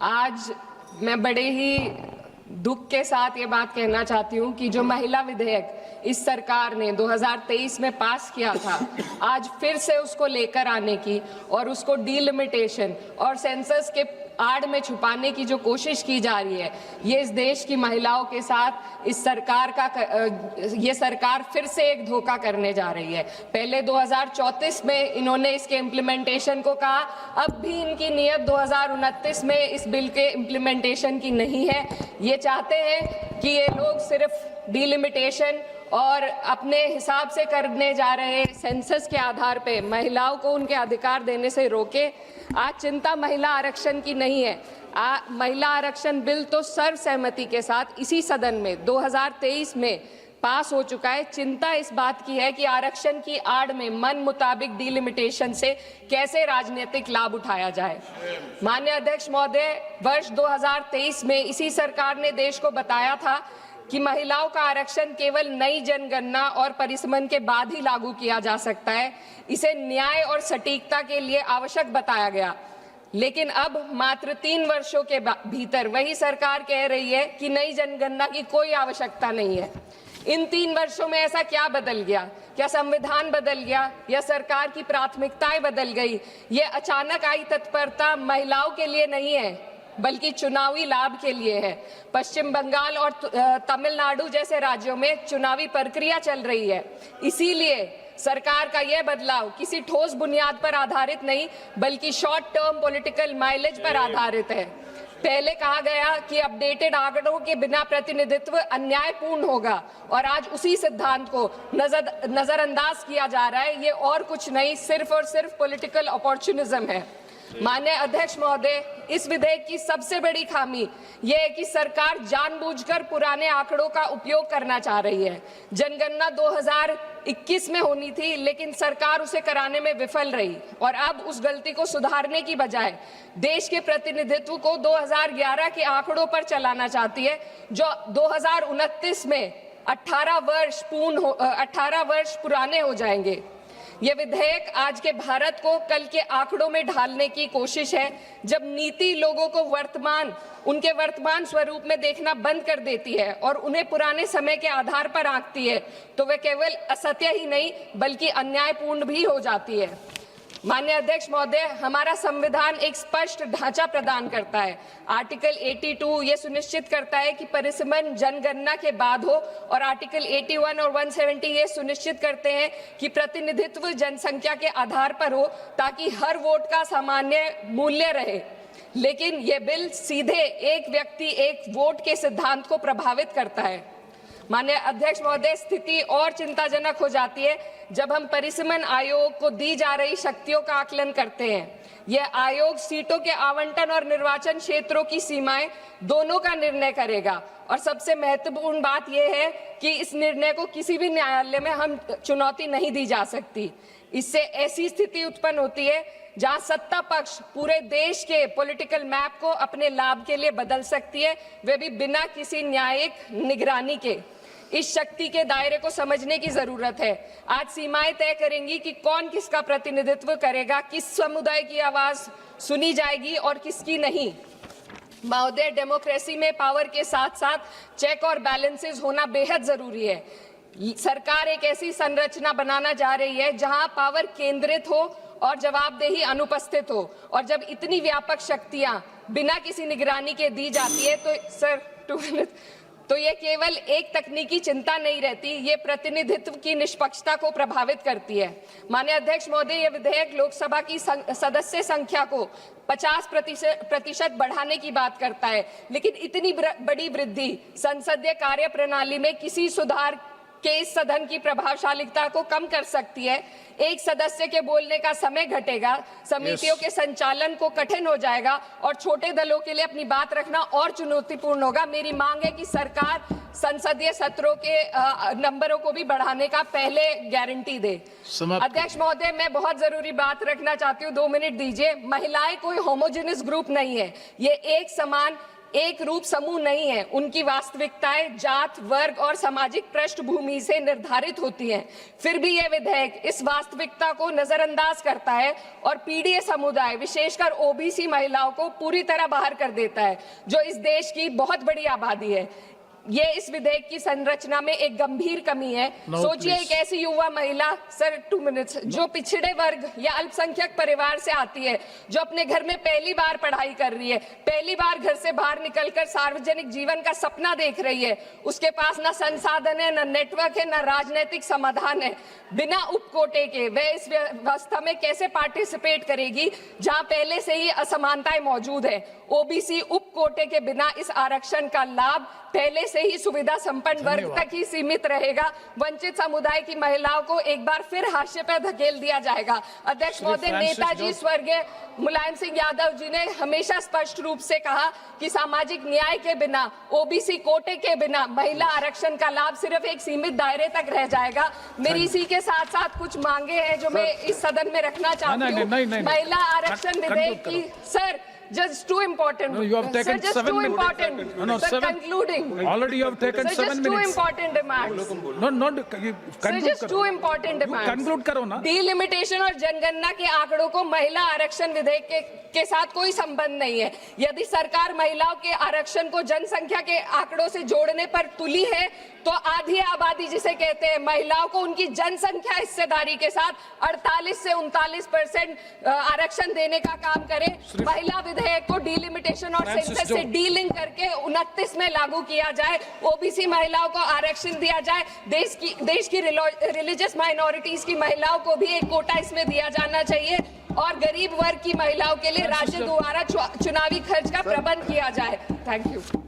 आज मैं बड़े ही दुख के साथ ये बात कहना चाहती हूँ कि जो महिला विधेयक इस सरकार ने 2023 में पास किया था, आज फिर से उसको लेकर आने की और उसको डीलिमिटेशन और सेंसस के आड़ में छुपाने की जो कोशिश की जा रही है, ये इस देश की महिलाओं के साथ इस सरकार का ये सरकार फिर से एक धोखा करने जा रही है। पहले 2034 में इन्होंने इसके इम्प्लीमेंटेशन को कहा, अब भी इनकी नीयत 2029 में इस बिल के इम्प्लीमेंटेशन की नहीं है। ये चाहते हैं कि ये लोग सिर्फ डीलिमिटेशन और अपने हिसाब से करने जा रहे सेंसस के आधार पे महिलाओं को उनके अधिकार देने से रोके। आज चिंता महिला आरक्षण की नहीं है। महिला आरक्षण बिल तो सर्वसहमति के साथ इसी सदन में 2023 में पास हो चुका है। चिंता इस बात की है कि आरक्षण की आड़ में मन मुताबिक डीलिमिटेशन से कैसे राजनीतिक लाभ उठाया जाए। माननीय अध्यक्ष महोदय, वर्ष 2023 में इसी सरकार ने देश को बताया था कि महिलाओं का आरक्षण केवल नई जनगणना और परिसमन के बाद ही लागू किया जा सकता है। इसे न्याय और सटीकता के लिए आवश्यक बताया गया, लेकिन अब मात्र 3 वर्षों के भीतर वही सरकार कह रही है कि नई जनगणना की कोई आवश्यकता नहीं है। इन 3 वर्षों में ऐसा क्या बदल गया? क्या संविधान बदल गया या सरकार की प्राथमिकताएं बदल गई? ये अचानक आई तत्परता महिलाओं के लिए नहीं है, बल्कि चुनावी लाभ के लिए है। पश्चिम बंगाल और तमिलनाडु जैसे राज्यों में चुनावी प्रक्रिया चल रही है, इसीलिए सरकार का यह बदलाव किसी ठोस बुनियाद पर आधारित नहीं, बल्कि शॉर्ट टर्म पॉलिटिकल माइलेज पर आधारित है। पहले कहा गया कि अपडेटेड आंकड़ों के बिना प्रतिनिधित्व अन्यायपूर्ण होगा, और आज उसी सिद्धांत को नजरअंदाज किया जा रहा है। ये और कुछ नहीं, सिर्फ और सिर्फ पॉलिटिकल अपॉर्चुनिज्म है। माननीय अध्यक्ष महोदय, इस विधेयक की सबसे बड़ी खामी यह है कि सरकार जानबूझकर पुराने आंकड़ों का उपयोग करना चाह रही है। जनगणना 2021 में होनी थी, लेकिन सरकार उसे कराने में विफल रही और अब उस गलती को सुधारने की बजाय देश के प्रतिनिधित्व को 2011 के आंकड़ों पर चलाना चाहती है, जो 2029 में 18 वर्ष पुराने हो जाएंगे। ये विधेयक आज के भारत को कल के आंकड़ों में ढालने की कोशिश है। जब नीति लोगों को उनके वर्तमान स्वरूप में देखना बंद कर देती है और उन्हें पुराने समय के आधार पर आंकती है, तो वह केवल असत्य ही नहीं बल्कि अन्यायपूर्ण भी हो जाती है। माननीय अध्यक्ष महोदय, हमारा संविधान एक स्पष्ट ढांचा प्रदान करता है। आर्टिकल 82 ये सुनिश्चित करता है कि परिसमन जनगणना के बाद हो, और आर्टिकल 81 और 170 ये सुनिश्चित करते हैं कि प्रतिनिधित्व जनसंख्या के आधार पर हो, ताकि हर वोट का सामान्य मूल्य रहे। लेकिन ये बिल सीधे एक व्यक्ति एक वोट के सिद्धांत को प्रभावित करता है। माननीय अध्यक्ष महोदय, स्थिति और चिंताजनक हो जाती है जब हम परिसमन आयोग को दी जा रही शक्तियों का आकलन करते हैं। यह आयोग सीटों के आवंटन और निर्वाचन क्षेत्रों की सीमाएं दोनों का निर्णय करेगा, और सबसे महत्वपूर्ण बात यह है कि इस निर्णय को किसी भी न्यायालय में हम चुनौती नहीं दी जा सकती। इससे ऐसी स्थिति उत्पन्न होती है जहां सत्ता पक्ष पूरे देश के पॉलिटिकल मैप को अपने लाभ के लिए बदल सकती है, वे भी बिना किसी न्यायिक निगरानी के। इस शक्ति के दायरे को समझने की जरूरत है। आज सीमाएं तय करेंगी कि कौन किसका प्रतिनिधित्व करेगा, किस समुदाय की आवाज सुनी जाएगी और किसकी नहीं। महोदय, डेमोक्रेसी में पावर के साथ साथ चेक और बैलेंसेस होना बेहद जरूरी है। सरकार एक ऐसी संरचना बनाना जा रही है जहां पावर केंद्रित हो और जवाबदेही अनुपस्थित हो, और जब इतनी व्यापक शक्तियां बिना किसी निगरानी के दी जाती है तो ये केवल एक तकनीकी चिंता नहीं रहती, ये प्रतिनिधित्व की निष्पक्षता को प्रभावित करती है। माननीय अध्यक्ष महोदय, ये विधेयक लोकसभा की सदस्य संख्या को 50% बढ़ाने की बात करता है, लेकिन इतनी बड़ी वृद्धि संसदीय कार्य प्रणाली में किसी सुधार के इस सदन की प्रभावशालीता को कम कर सकती है। एक सदस्य के बोलने का समय घटेगा, समितियों के संचालन को कठिन हो जाएगा, और छोटे दलों के लिए अपनी बात रखना और चुनौतीपूर्ण होगा। मेरी मांग है कि सरकार संसदीय सत्रों के नंबरों को भी बढ़ाने का पहले गारंटी दे। अध्यक्ष महोदय, मैं बहुत जरूरी बात रखना चाहती हूँ, 2 मिनट दीजिए। महिलाएं कोई होमोजेनियस ग्रुप नहीं है, ये एक समान एक रूप समूह नहीं है। उनकी वास्तविकताएं जात, वर्ग और सामाजिक पृष्ठभूमि से निर्धारित होती हैं। फिर भी यह विधेयक इस वास्तविकता को नजरअंदाज करता है और पीड़ित समुदाय, विशेषकर ओबीसी महिलाओं को पूरी तरह बाहर कर देता है, जो इस देश की बहुत बड़ी आबादी है। ये इस विधेयक की संरचना में एक गंभीर कमी है। सोचिए एक ऐसी युवा महिला, सर 2 मिनट्स, जो पिछड़े वर्ग या अल्पसंख्यक परिवार से आती है, जो अपने घर में पहली बार पढ़ाई कर रही है, पहली बार घर से बाहर निकलकर सार्वजनिक जीवन का सपना देख रही है। उसके पास ना संसाधन है, ना नेटवर्क है, ना राजनीतिक समाधान है। बिना उपकोटे के वह इस व्यवस्था में कैसे पार्टिसिपेट करेगी जहां पहले से ही असमानताएं मौजूद है। ओबीसी उपकोटे के बिना इस आरक्षण का लाभ पहले से ही सुविधा संपन्न वर्ग तक ही सीमित रहेगा। वंचित समुदाय की महिलाओं को एक बार फिर हाशिए पर धकेल दिया जाएगा। अध्यक्ष महोदय, नेताजी स्वर्गीय मुलायम सिंह यादव जी ने हमेशा स्पष्ट रूप से कहा कि सामाजिक न्याय के बिना, ओबीसी कोटे के बिना महिला आरक्षण का लाभ सिर्फ एक सीमित दायरे तक रह जाएगा। मेरी इसी के साथ साथ कुछ मांगे हैं जो मैं इस सदन में रखना चाहती हूँ। महिला आरक्षण विधेयक की, sir, just too important. No, you have taken sir, just 7 too minutes. important. No, sir, 7. concluding. Already you have taken sir, 7 just minutes. too important demands. No, not you Sir, conclude just करो. too important demands. conclude करो ना. Delimitation और जनगणना के आंकड़ों को महिला आरक्षण विधेयक के साथ कोई संबंध नहीं है। यदि सरकार महिलाओं के आरक्षण को जनसंख्या के आंकड़ों से जोड़ने पर तुली है, तो आधी आबादी जिसे कहते हैं, महिलाओं को उनकी जनसंख्या हिस्सेदारी के साथ 48 से 39% आरक्षण देने का काम करे। महिला विधेयक को डिलिमिटेशन और सेंसस से डीलिंक करके 29 में लागू किया जाए। ओबीसी महिलाओं को आरक्षण दिया जाए। देश की रिलीजियस माइनॉरिटीज की महिलाओं को भी एक कोटा इसमें दिया जाना चाहिए और गरीब वर्ग की महिलाओं के लिए राज्य द्वारा चुनावी खर्च का प्रबंध किया जाए। Thank you.